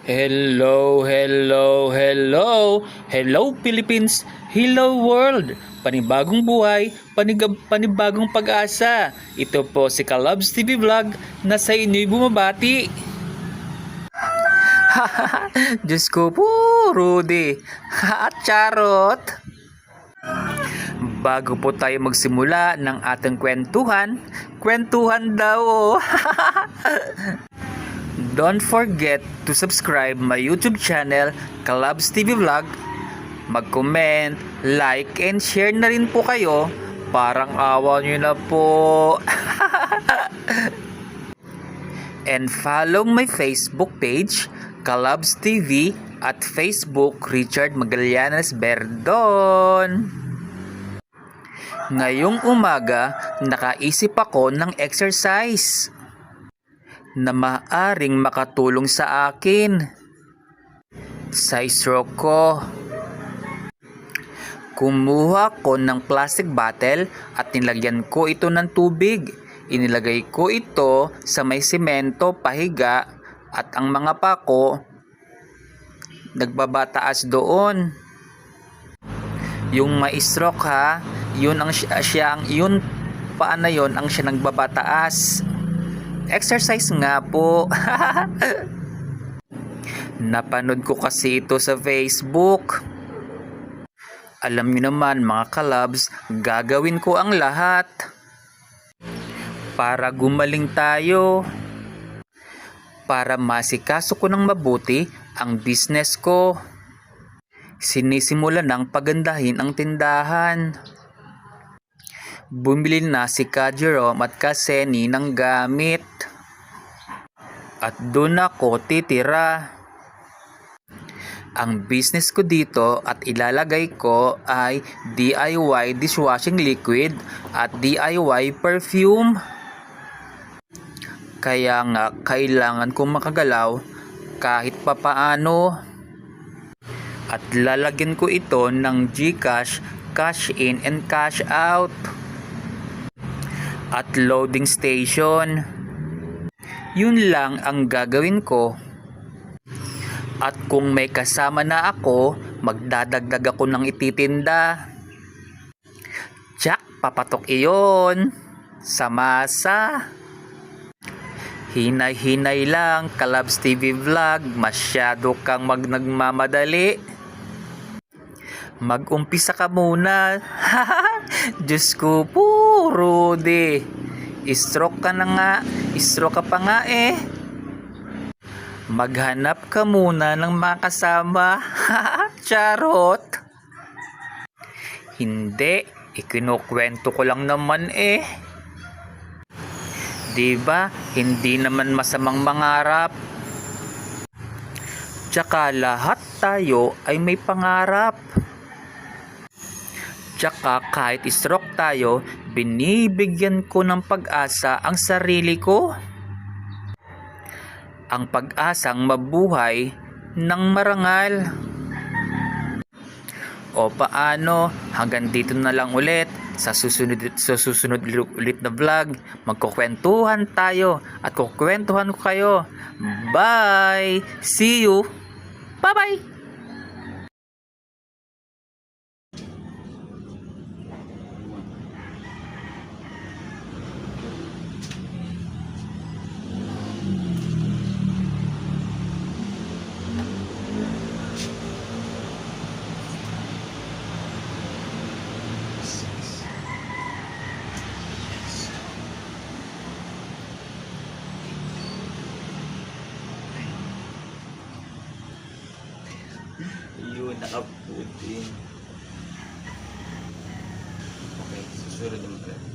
Hello, hello, hello. Hello Philippines, hello world. Panibagong buhay, panibagong pag-asa. Ito po si Kalabs TV Vlog na sa inyo'y bumabati. Diyos ko po, Rudy. At Charot. Bago po tayo magsimula ng ating kwentuhan daw. Don't forget to subscribe my YouTube channel, Kalabs TV Vlog. Mag-comment, like, and share na rin po kayo. Parang awa nyo na po. And follow my Facebook page, Kalabs TV, at Facebook, Richard Magallanes Berdon. Ngayong umaga, nakaisip ako ng exercise na maaaring makatulong sa akin sa stroke ko. Kumuha ko ng plastic bottle at nilagyan ko ito ng tubig. Inilagay ko ito sa may semento pahiga at ang mga pako nagbabataas doon. Yung ma-stroke ha, yun ang yun paano yun ang siya nagbabataas. Exercise nga po. Napanood ko kasi ito sa Facebook. Alam niyo naman mga kalabs, gagawin ko ang lahat para gumaling tayo. Para masikaso ko ng mabuti ang business ko. Sinisimula ng pagandahin ang tindahan. Bumili na si Ka Jerome at Ka Seni ng gamit. At doon ako titira. Ang business ko dito at ilalagay ko ay DIY dishwashing liquid at DIY perfume. Kaya nga kailangan kong makagalaw kahit papaano. At lalagyan ko ito ng GCash, cash in and cash out. At loading station. Yun lang ang gagawin ko. At kung may kasama na ako, magdadagdag ako ng ititinda. Tsak, papatok iyon sa masa. Hinay-hinay lang, Kalabs TV Vlog. Masyado kang nagmamadali. Mag-umpisa ka muna. Diyos ko po, Rudy. Stroke ka na nga. Stroke ka pa nga eh. Maghanap ka muna ng mga kasama. Charot. Hindi. Ikinukwento ko lang naman eh. Diba? Hindi naman masamang mangarap. Tsaka lahat tayo ay may pangarap. Tsaka kahit stroke tayo, binibigyan ko ng pag-asa ang sarili ko. Ang pag-asang mabuhay ng marangal. O paano, hanggang dito na lang ulit. Sa susunod ulit na vlog, magkukwentuhan tayo at kukwentuhan ko kayo. Bye! See you! Bye-bye! Yun, nakaputi. Okay, susunod naman.